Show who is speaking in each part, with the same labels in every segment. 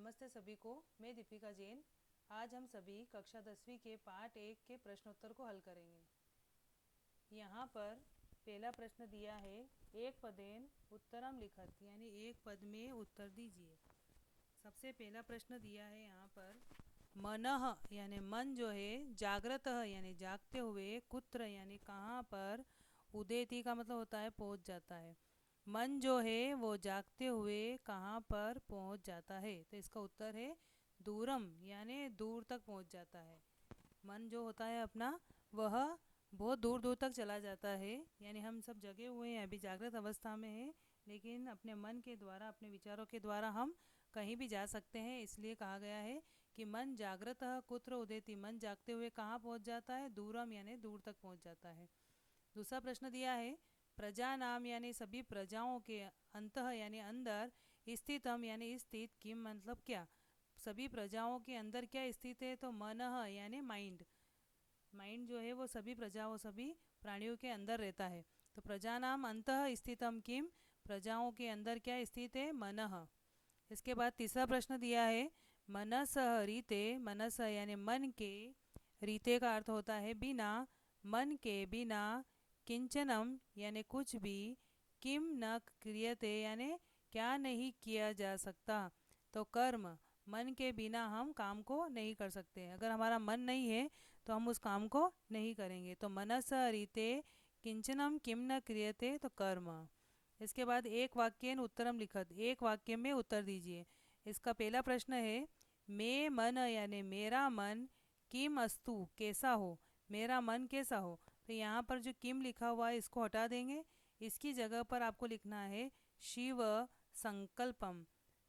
Speaker 1: नमस्ते सभी को। मैं दीपिका जैन। आज हम सभी कक्षा 10वीं के पाठ 1 के प्रश्नोत्तर को हल करेंगे। यहाँ पर पहला प्रश्न दिया है, एक पदेन उत्तरम लिखत, यानी एक पद में उत्तर दीजिए। सबसे पहला प्रश्न दिया है यहाँ पर, मनः यानी मन जो है, जागृत यानी जागते हुए, कुत्र यानी कहाँ पर, उदेति का मतलब होता है पहुँच जाता है। मन जो है वो जागते हुए कहाँ पर पहुँच जाता है, तो इसका उत्तर है दूरम, यानी दूर तक पहुँच जाता है। मन जो होता है अपना, वह बहुत दूर दूर तक चला जाता है। यानी हम सब जगे हुए हैं, अभी जागृत अवस्था में हैं, लेकिन अपने मन के द्वारा, अपने विचारों के द्वारा हम कहीं भी जा सकते हैं। इसलिए कहा गया है कि मन जागृत कुत्र उदेति, मन जागते हुए कहाँ पहुँच जाता है, दूरम यानी दूर तक पहुँच जाता है। दूसरा प्रश्न दिया है, प्रजा नाम यानी सभी प्रजाओं के, अंतः यानी अंदर, स्थितम यानी स्थित, किम मतलब क्या, सभी प्रजाओं के अंदर क्या स्थित है, तो मनः यानी माइंड। माइंड जो है वो सभी प्रजाओं, सभी प्राणियों के अंदर रहता है। तो प्रजा नाम अंतः स्थितम किम, प्रजाओं के अंदर क्या स्थित है, मनः। इसके बाद तीसरा प्रश्न दिया है, मनस रीते, मनस यानी मन के, रीते का अर्थ होता है बिना, मन के बिना, किंचनम यानी कुछ भी, किम न क्रियते यानी क्या नहीं किया जा सकता, तो कर्म, मन के बिना हम काम को नहीं कर सकते। अगर हमारा मन नहीं है तो हम उस काम को नहीं करेंगे। तो मनस रीते किंचनम किम न क्रियते, तो कर्म। इसके बाद एक वाक्यन उत्तरम लिखत, एक वाक्य में उत्तर दीजिए। इसका पहला प्रश्न है, मैं मन यानी मेरा मन, किम अस्तु कैसा हो, मेरा मन कैसा हो। तो यहाँ पर जो किम लिखा हुआ है इसको हटा देंगे। इसकी जगह पर आपको लिखना है शिव संकल्पम।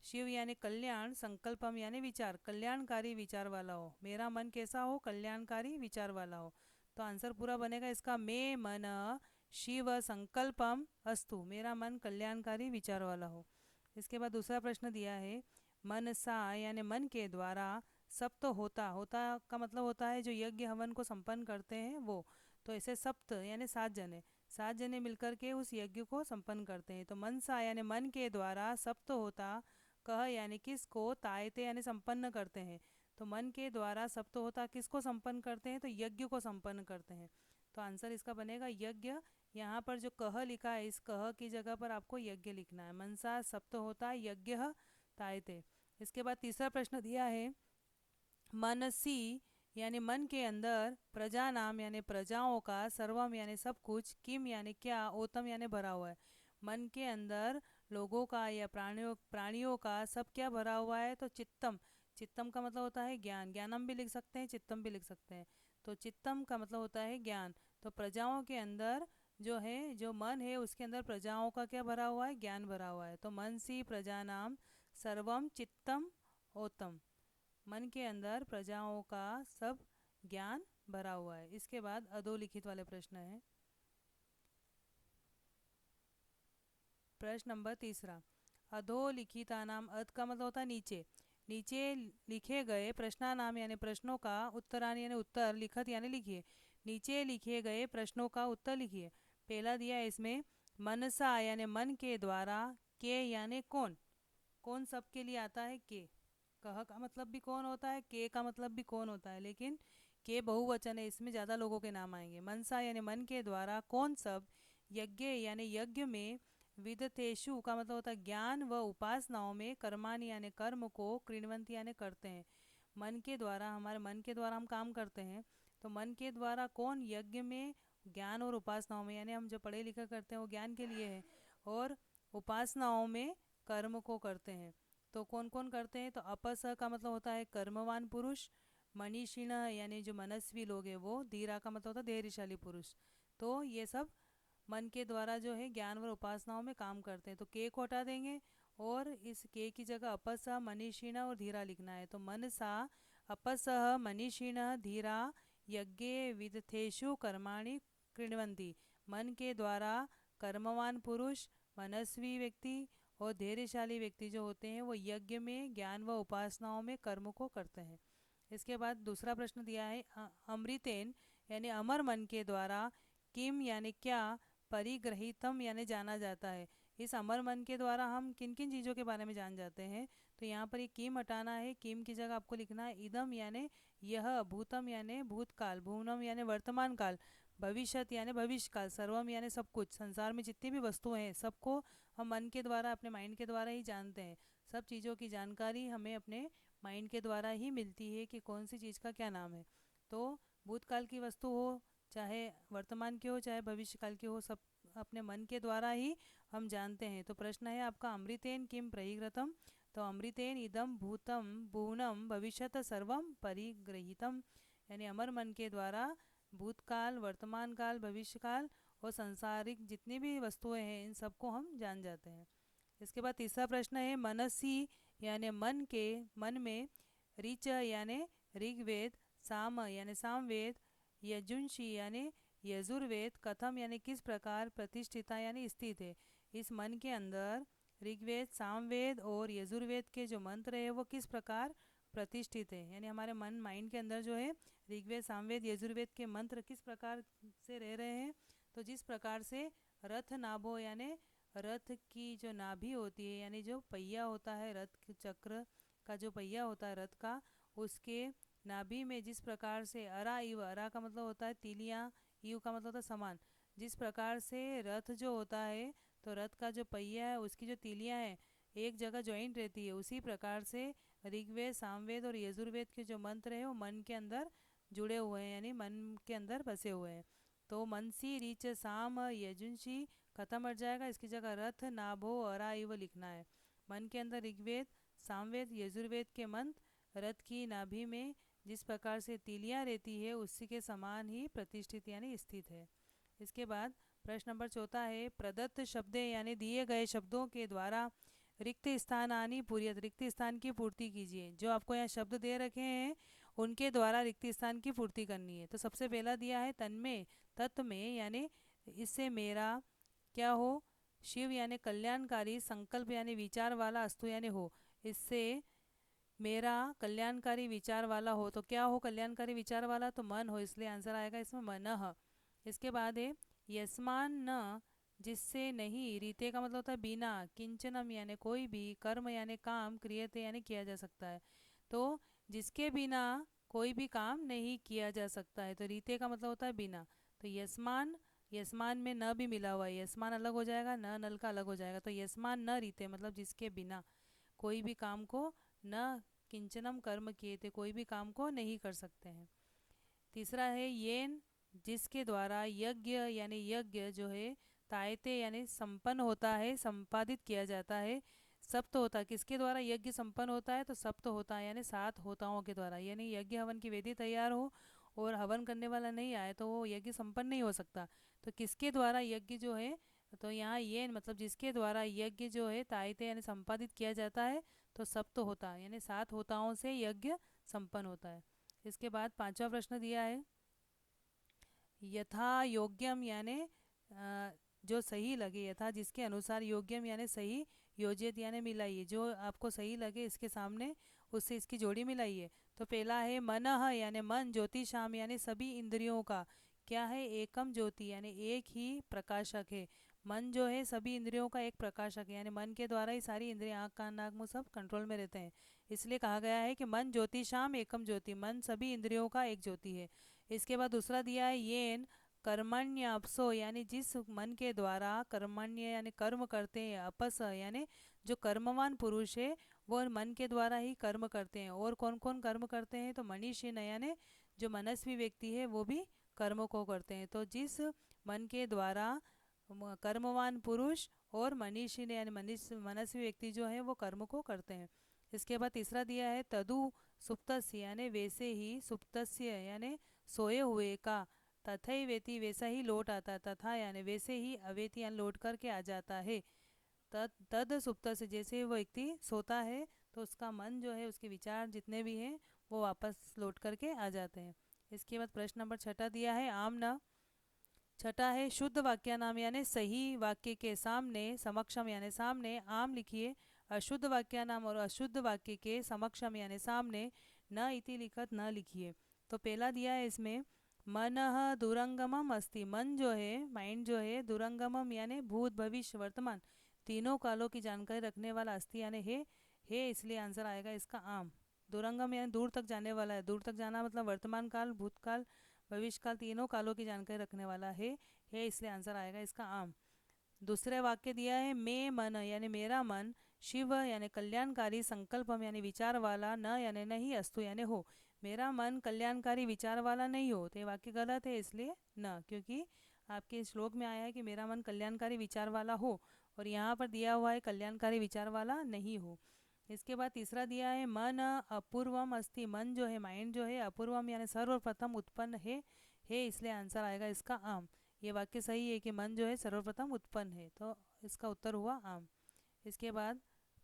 Speaker 1: शिव यानी कल्याण, संकल्पम यानी विचार, कल्याणकारी विचार वाला हो। मेरा मन कैसा हो, कल्याणकारी विचार वाला हो। तो आंसर पूरा बनेगा इसका, मैं मन शिव संकल्पम अस्तु, मेरा मन कल्याणकारी विचार वाला हो। इसके बाद दूसरा प्रश्न दिया है, मनसा यानी मन के द्वारा, सप्त होता, होता का मतलब होता है जो यज्ञ हवन को संपन्न करते हैं वो। तो ऐसे सप्त यानी 7 जने, 7 जने मिलकर के उस यज्ञ को संपन्न करते हैं। तो मनसा यानी मन के द्वारा, सप्त होता, कह यानी किसको, तायते यानी संपन्न करते हैं। तो मन के द्वारा सप्त होता किसको संपन्न करते हैं, तो यज्ञ को संपन्न करते हैं। तो आंसर इसका बनेगा यज्ञ। यहाँ पर जो कह लिखा है, इस कह की जगह पर आपको यज्ञ लिखना है। मनसा सप्त होता यज्ञ तायते। इसके बाद तीसरा प्रश्न दिया है, मनसी यानी मन के अंदर, प्रजा नाम यानी प्रजाओं का, सर्वम यानी सब कुछ, किम यानी क्या, ओतम यानी भरा हुआ है। मन के अंदर लोगों का या प्राणियों प्राणियों का सब क्या भरा हुआ है, तो चित्तम। चित्तम का मतलब होता है ज्ञान, ज्ञानम भी लिख सकते हैं, चित्तम भी लिख सकते हैं। तो चित्तम का मतलब होता है ज्ञान। तो प्रजाओं के अंदर जो है, जो मन है उसके अंदर प्रजाओं का क्या भरा हुआ है, ज्ञान भरा हुआ है। तो मन सी प्रजा नाम सर्वम चित्तम ओतम, मन के अंदर प्रजाओं का सब ज्ञान भरा हुआ है। इसके बाद अधोलिखित वाले प्रश्न है। प्रश्न नंबर तीसरा, अधोलिखिता नाम, अध का मतलब होता है नीचे, नीचे लिखे गए प्रश्ना नाम यानी प्रश्नों का, उत्तरानी यानी उत्तर, लिखत यानी लिखिए, नीचे लिखे गए प्रश्नों का उत्तर लिखिए। पहला दिया है इसमें, मनसा यानी मन के द्वारा, के यानी कौन, कौन सब के लिए आता है के, कह का मतलब भी कौन होता है, के का मतलब भी कौन होता है, लेकिन के बहुवचन है, इसमें ज़्यादा लोगों के नाम आएंगे। मनसा यानी मन के द्वारा, कौन सब, यज्ञ यानी यज्ञ में, विदतेषु का मतलब होता है ज्ञान व उपासनाओं में, कर्मानि यानी कर्म को, कृण्वन्ति यानी करते हैं। मन के द्वारा, हमारे मन के द्वारा हम काम करते हैं। तो मन के द्वारा कौन, यज्ञ में, ज्ञान और उपासनाओं में, यानी हम जो पढ़े लिखा करते हैं वो ज्ञान के लिए है, और उपासनाओं में कर्म को करते हैं। तो कौन कौन करते हैं, तो अपस का मतलब होता है कर्मवान पुरुष, मनीषिण यानी जो मनस्वी लोग हैं वो, धीरा का मतलब होता है धैर्यशाली पुरुष। तो ये सब मन के द्वारा जो है ज्ञान व उपासनाओं में काम करते हैं। तो के को हटा देंगे और इस के की जगह अपस मनीषिण और धीरा लिखना है। तो मनसा अपस मनीषिण धीरा यज्ञे विदथेषु कर्माणि कृण्वन्ति, मन के द्वारा कर्मवान पुरुष, मनस्वी व्यक्ति और धैर्यशाली व्यक्ति जो होते हैं वो यज्ञ में, ज्ञान व उपासनाओं में कर्म को करते हैं। इसके बाद दूसरा प्रश्न दिया है, अमृतेन यानी अमर मन के द्वारा, किम यानी क्या, परिग्रहितम यानी जाना जाता है। इस अमर मन के द्वारा हम किन किन चीज़ों के बारे में जान जाते हैं। तो यहाँ पर ये किम हटाना है, किम की जगह आपको लिखना है इदम यानी यह, भूतम यानी भूतकाल, भुवनम यानी वर्तमान काल, भविष्यत यानी भविष्य काल, सर्वम यानी सब कुछ, संसार में जितनी भी वस्तुएं हैं सबको हम मन के द्वारा, अपने माइंड के द्वारा ही जानते हैं। सब चीज़ों की जानकारी हमें अपने माइंड के द्वारा ही मिलती है कि कौन सी चीज़ का क्या नाम है। तो भूतकाल की वस्तु हो, चाहे वर्तमान की हो, चाहे भविष्य काल की हो, सब अपने मन के द्वारा ही हम जानते हैं। तो प्रश्न है आपका अमृतेन किम परिग्रतम। तो अमृतेन इदम भूतम भुवनम भविष्यत सर्वम परिगृहितम, यानी अमर मन के द्वारा भूतकाल, वर्तमान काल, भविष्य काल और सांसारिक जितनी भी वस्तुएं हैं इन सबको हम जान जाते हैं। इसके बाद तीसरा प्रश्न है मनसी यानी मन के, मन में, ऋच यानी ऋग्वेद, साम यानी सामवेद, यजुंशी यानी यजुर्वेद, कथम यानी किस प्रकार, प्रतिष्ठिता यानी स्थित है। इस मन के अंदर ऋग्वेद, सामवेद और यजुर्वेद के जो मंत्र है वो किस प्रकार प्रतिष्ठित है, यानी हमारे मन माइंड के अंदर जो है ऋग्वेद, सामवेद, यजुर्वेद के मंत्र किस प्रकार से रह रहे हैं। तो जिस प्रकार से रथ नाभो यानी रथ की जो नाभि होती है, यानी जो पहिया होता है, रथ चक्र का जो पहिया होता है रथ का, उसके नाभि में जिस प्रकार से अरा इव, अरा का मतलब होता है तीलियाँ, इव का मतलब होता है समान, जिस प्रकार से रथ जो होता है तो रथ का जो पहिया है उसकी जो तीलियाँ हैं एक जगह ज्वाइंट रहती है, उसी प्रकार से ऋग्वेद, सामवेद और यजुर्वेद के जो मंत्र है वो मन के अंदर जुड़े हुए हैं, यानी मन के अंदर बसे हुए हैं। तो मनसी रीच साम यजुंशी खत्म हट जाएगा, इसकी जगह रथ नाभो अरा इव लिखना है। मन के अंदर ऋग्वेद, सामवेद, यजुर्वेद के मंत्र रथ की नाभि में जिस प्रकार से तीलियाँ रहती है उसी के समान ही प्रतिष्ठित यानी स्थित है। इसके बाद प्रश्न नंबर चौथा है प्रदत्त शब्द यानी दिए गए शब्दों के द्वारा रिक्त स्थानानि पूर्यत, रिक्त स्थान की पूर्ति कीजिए। जो आपको यहाँ शब्द दे रखे हैं उनके द्वारा रिक्त स्थान की पूर्ति करनी है। तो सबसे पहला दिया है तन्मय, तत्व में यानी इससे मेरा क्या हो, शिव यानी कल्याणकारी, संकल्प यानी विचार वाला, अस्तु यानी हो, इससे मेरा कल्याणकारी विचार वाला हो। तो क्या हो कल्याणकारी विचार वाला, तो मन हो, इसलिए आंसर आएगा इसमें मनः। इसके बाद है यस्मान न, जिससे नहीं, रीते का मतलब होता है बिना, किंचनम यानी कोई भी, कर्म यानी काम, क्रियते यानी किया जा सकता है। तो जिसके बिना कोई भी काम नहीं किया जा सकता है, तो रीते का मतलब होता है बिना। तो यस्मान, यस्मान में न भी मिला हुआ है, यस्मान अलग हो जाएगा, न नल का अलग हो जाएगा। तो यस्मान न रीते मतलब जिसके बिना कोई भी काम को, न किंचनम कर्म किए थे, कोई भी काम को नहीं कर सकते हैं। तीसरा है येन, जिसके द्वारा यज्ञ यानी यज्ञ जो है तायते यानी संपन्न होता है, संपादित किया जाता है, सप्त होता है। किसके द्वारा यज्ञ संपन्न होता है, तो सप्त होता है यानी 7 होताओं के द्वारा, यानी यज्ञ हवन की वेदी तैयार हो और हवन करने वाला नहीं आए तो वो यज्ञ संपन्न नहीं हो सकता। तो किसके द्वारा यज्ञ जो है, तो यहाँ ये मतलब जिसके द्वारा यज्ञ जो है तायते यानी संपादित किया जाता है, तो सप्त होता है यानी 7 होताओं से यज्ञ संपन्न होता है। इसके बाद पांचवा प्रश्न दिया है यथा योग्यम यानी जो सही लगे, यथा जिसके अनुसार, योग्यम यानी सही, योजित यानी मिलाइए, जो आपको सही लगे इसके सामने उससे इसकी जोड़ी मिलाइए। तो पहला है मनः यानी मन, ज्योतिषाम यानी सभी इंद्रियों का क्या है, एकम ज्योति यानी एक ही प्रकाशक है। मन जो है सभी इंद्रियों का एक प्रकाशक है, यानी मन के द्वारा ही सारी इंद्रियां, आँख कान नाक मुंह सब कंट्रोल में रहते हैं। इसलिए कहा गया है कि मन ज्योतिषाम एकम ज्योति, मन सभी इंद्रियों का एक ज्योति है। इसके बाद दूसरा दिया है येन कर्मण्यपसो, यानी जिस मन के द्वारा कर्मण्य यानी कर्म करते हैं, अपस यानी जो कर्मवान पुरुष है वो मन के द्वारा ही कर्म करते हैं। और कौन कौन कर्म करते हैं, तो मनीषी यानी जो मनस्वी व्यक्ति है वो भी कर्म को करते हैं। तो जिस मन के द्वारा कर्मवान पुरुष और मनीषी ने यानी मनस्वी व्यक्ति जो है वो कर्म को करते हैं। इसके बाद तीसरा दिया है तदु सुप्तस्य, यानी वैसे ही, सुप्तस्य यानी सोए हुए का, तथई वेति वैसा ही लौट आता है, तथा यानी वैसे ही, अवेति यानी लौट करके आ जाता है। तद सुप्त से, जैसे वो व्यक्ति सोता है तो उसका मन जो है, उसके विचार जितने भी हैं वो वापस लौट करके आ जाते हैं। इसके बाद प्रश्न नंबर छठा दिया है आमना। छठा है शुद्ध वाक्य नाम यानी सही वाक्य के सामने, समक्षम यानी सामने आम लिखिए, अशुद्ध वाक्य नाम और अशुद्ध वाक्य के समक्षम यानी सामने न इति लिखत न लिखिए। तो पहला दिया है इसमें मनः दुरंगमम अस्ति, मन जो है, माइंड जो है, दुरंगमम यानी भूत भविष्य वर्तमान तीनों कालों की जानकारी रखने वाला अस्थि यानी है, इसलिए आंसर आएगा इसका आम। दूरंगम यानी दूर तक जाने वाला है, दूर तक जाना मतलब वर्तमान काल, भूतकाल, भविष्य काल, तीनों कालों की जानकारी रखने वाला है, इसलिए आंसर आएगा इसका आम। दूसरे वाक्य दिया है मैं मन यानी मेरा मन, शिव यानी कल्याणकारी, संकल्पम यानी विचार वाला, न यानी नहीं, अस्तु यानी हो। मेरा मन कल्याणकारी विचार वाला नहीं हो, तो ये वाक्य गलत है, इसलिए न, क्योंकि आपके श्लोक में आया है कि मेरा मन कल्याणकारी विचार वाला हो, और यहाँ पर दिया हुआ है कल्याणकारी विचार वाला नहीं हो। इसके बाद तीसरा दिया है मन अपूर्वम अस्ति, मन जो है माइंड जो है अपूर्वम यानी सर्वप्रथम उत्पन्न है, इसलिए आंसर आएगा इसका आम। ये वाक्य सही है कि मन जो है सर्वप्रथम उत्पन्न है, तो इसका उत्तर हुआ आम। इसके बाद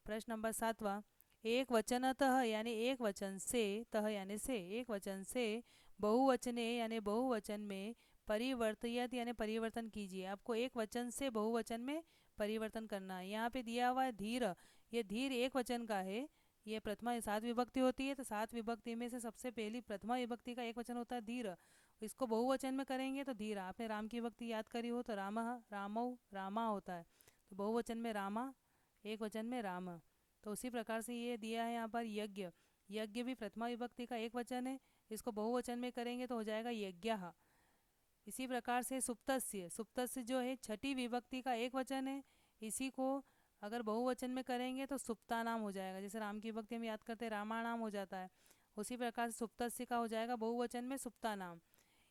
Speaker 1: प्रश्न नंबर 7वां, एक वचनतः यानी एक वचन से, तह यानी से, एक वचन से, बहुवचने यानी बहुवचन में, परिवर्तियत यानी परिवर्तन कीजिए। आपको एक वचन से बहुवचन में परिवर्तन करना है। यहाँ पे दिया हुआ है धीर, ये धीर एक वचन का है, ये प्रथमा 7 विभक्ति होती है, तो 7 विभक्ति में से सबसे पहली प्रथमा विभक्ति का एक वचन होता है धीर, इसको बहुवचन में करेंगे तो धीर। आपने राम की विभक्ति याद करी हो तो रामः, रामौ, रामा होता है, तो बहुवचन में रामा, एक वचन में राम। तो उसी प्रकार से ये दिया है यहाँ पर यज्ञ, यज्ञ भी प्रथमा विभक्ति का एक वचन है, इसको बहुवचन में करेंगे तो हो जाएगा यज्ञः। इसी प्रकार से सुप्तस्य, सुप्तस्य जो है छठी विभक्ति का एक वचन है, इसी को अगर बहुवचन में करेंगे तो सुप्ता नाम हो जाएगा, जैसे राम की विभक्ति हम याद करते हैं रामा नाम हो जाता है, उसी प्रकार से सुप्तस्य का हो जाएगा बहुवचन में सुप्ता नाम।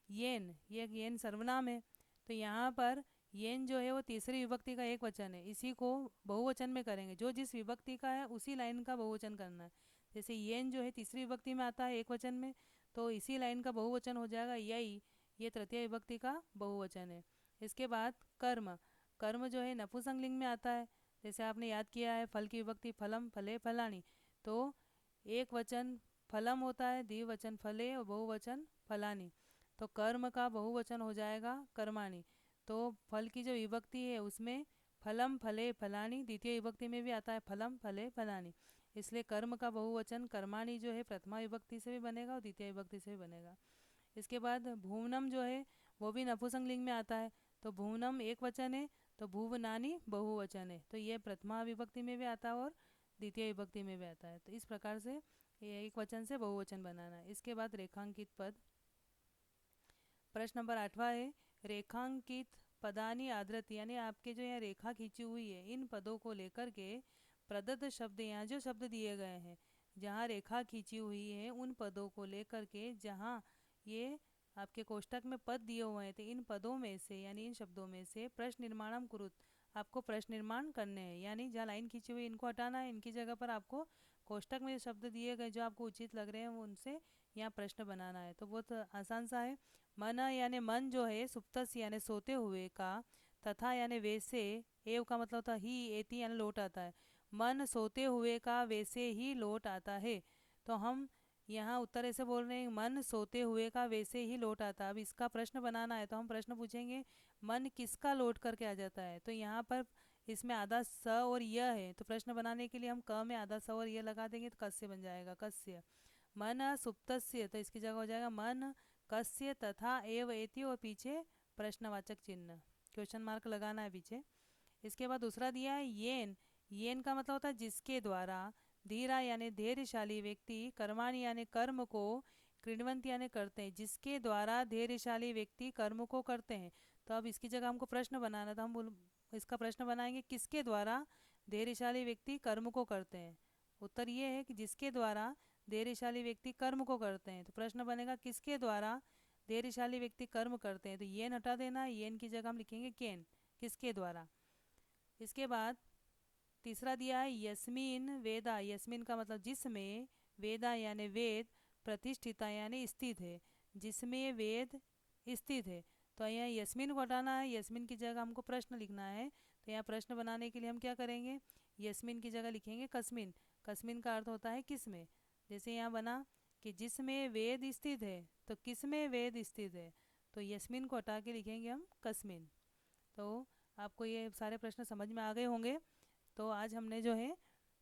Speaker 1: येन, ये येन सर्वनाम है, तो यहाँ पर येन जो है वो तीसरी विभक्ति का एक वचन है, इसी को बहुवचन में करेंगे, जो जिस विभक्ति का है उसी लाइन का बहुवचन करना है। जैसे येन जो है तीसरी विभक्ति में आता है एक वचन में, तो इसी लाइन का बहुवचन हो जाएगा यही, ये तृतीय विभक्ति का बहुवचन है। इसके बाद कर्म, कर्म जो है नपुंसकलिंग में आता है, जैसे आपने याद किया है फल की विभक्ति फलम, फले, फलानी, तो एक वचन फलम होता है, द्विवचन फले और बहुवचन फलानी, तो कर्म का बहुवचन हो जाएगा कर्माणी। तो फल की जो विभक्ति है उसमें फलम, फले, फलानी, द्वितीय विभक्ति में भी आता है फलम, फले, फलानी, इसलिए कर्म का बहुवचन कर्माणी जो है प्रथमा विभक्ति से भी बनेगा और द्वितीय विभक्ति से भी बनेगा। इसके बाद भुवनम जो है वो भी नपुंसकलिंग में आता है, तो भुवनम एक वचन है, तो भुवनानी बहुवचन है, तो ये प्रथमा विभक्ति में भी आता है और द्वितीय विभक्ति में भी आता है। तो इस प्रकार से ये एक वचन से बहुवचन बनाना है। इसके बाद रेखांकित पद, प्रश्न नंबर 8वां है रेखांकित पदानी आदृति, यानी आपके जो यहाँ रेखा खींची हुई है इन पदों को लेकर के प्रदत्त शब्द, यहाँ जो शब्द दिए गए हैं जहाँ रेखा खींची हुई है उन पदों को लेकर के, जहाँ ये आपके कोष्टक में पद दिए हुए हैं, तो इन पदों में से यानी इन शब्दों में से प्रश्न निर्माणम कुरुत, आपको प्रश्न निर्माण करने हैं, यानी जहाँ लाइन खींची हुई इनको हटाना है, इनकी जगह पर आपको कोष्टक में शब्द दिए गए जो आपको उचित लग रहे हैं उनसे यहाँ प्रश्न बनाना है। तो बहुत आसान सा है। मन यानी मन जो है, सुप्तस्य यानी सोते हुए का, तथा यानी वैसे, एव का मतलब होता ही, एति यानी लौट आता है, मन सोते हुए का वैसे ही लौट आता है। तो हम यहाँ उत्तर ऐसे बोल रहे हैं मन सोते हुए का वैसे ही लौट आता है। अब इसका प्रश्न बनाना है तो हम प्रश्न पूछेंगे मन किसका लौट करके आ जाता है, तो यहाँ पर इसमें आधा स और य है, तो प्रश्न बनाने के लिए हम क में आधा स और य लगा देंगे तो कस्य बन जाएगा, कस्य। मन सुप्तस्य, तो इसकी जगह हो जाएगा मन कस्य तथा एव एति, और पीछे प्रश्नवाचक चिन्ह, क्वेश्चन मार्क लगाना है पीछे। इसके बाद दूसरा दिया है येन, येन का मतलब होता है जिसके द्वारा, धीरा यानी धैर्यशाली व्यक्ति, कर्माणी यानी कर्म को, कृण्वंत यानी करते हैं, जिसके द्वारा धैर्यशाली व्यक्ति कर्म को करते हैं। तो अब इसकी जगह हमको प्रश्न बनाना, तो हम इसका प्रश्न बनाएंगे किसके द्वारा धैर्यशाली व्यक्ति कर्म को करते हैं। उत्तर ये है कि जिसके द्वारा धैर्यशाली व्यक्ति कर्म को करते हैं, तो प्रश्न बनेगा किसके द्वारा धैर्यशाली व्यक्ति कर्म करते हैं, तो येन हटा देना, येन की जगह हम लिखेंगे केन, किसके द्वारा। इसके बाद तीसरा दिया है यस्मिन वेदा, यस्मिन का मतलब जिसमें, वेदा यानी वेद, प्रतिष्ठिता यानी स्थित है, जिसमें वेद स्थित है। तो यहाँ यस्मिन को हटाना है, यस्मिन की जगह हमको प्रश्न लिखना है, तो यहाँ प्रश्न बनाने के लिए हम क्या करेंगे, यस्मिन की जगह लिखेंगे कस्मिन, कस्मिन का अर्थ होता है किसमें। जैसे यहाँ बना कि जिसमें वेद स्थित है, तो किसमें वेद स्थित है, तो यस्मिन को हटा के लिखेंगे हम कस्मिन। तो आपको ये सारे प्रश्न समझ में आ गए होंगे। तो आज हमने जो है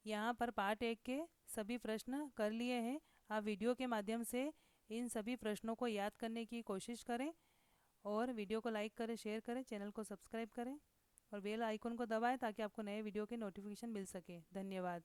Speaker 1: यहाँ पर पार्ट 1 के सभी प्रश्न कर लिए हैं। आप वीडियो के माध्यम से इन सभी प्रश्नों को याद करने की कोशिश करें, और वीडियो को लाइक करें, शेयर करें, चैनल को सब्सक्राइब करें, और बेल आइकन को दबाएं ताकि आपको नए वीडियो की नोटिफिकेशन मिल सके। धन्यवाद।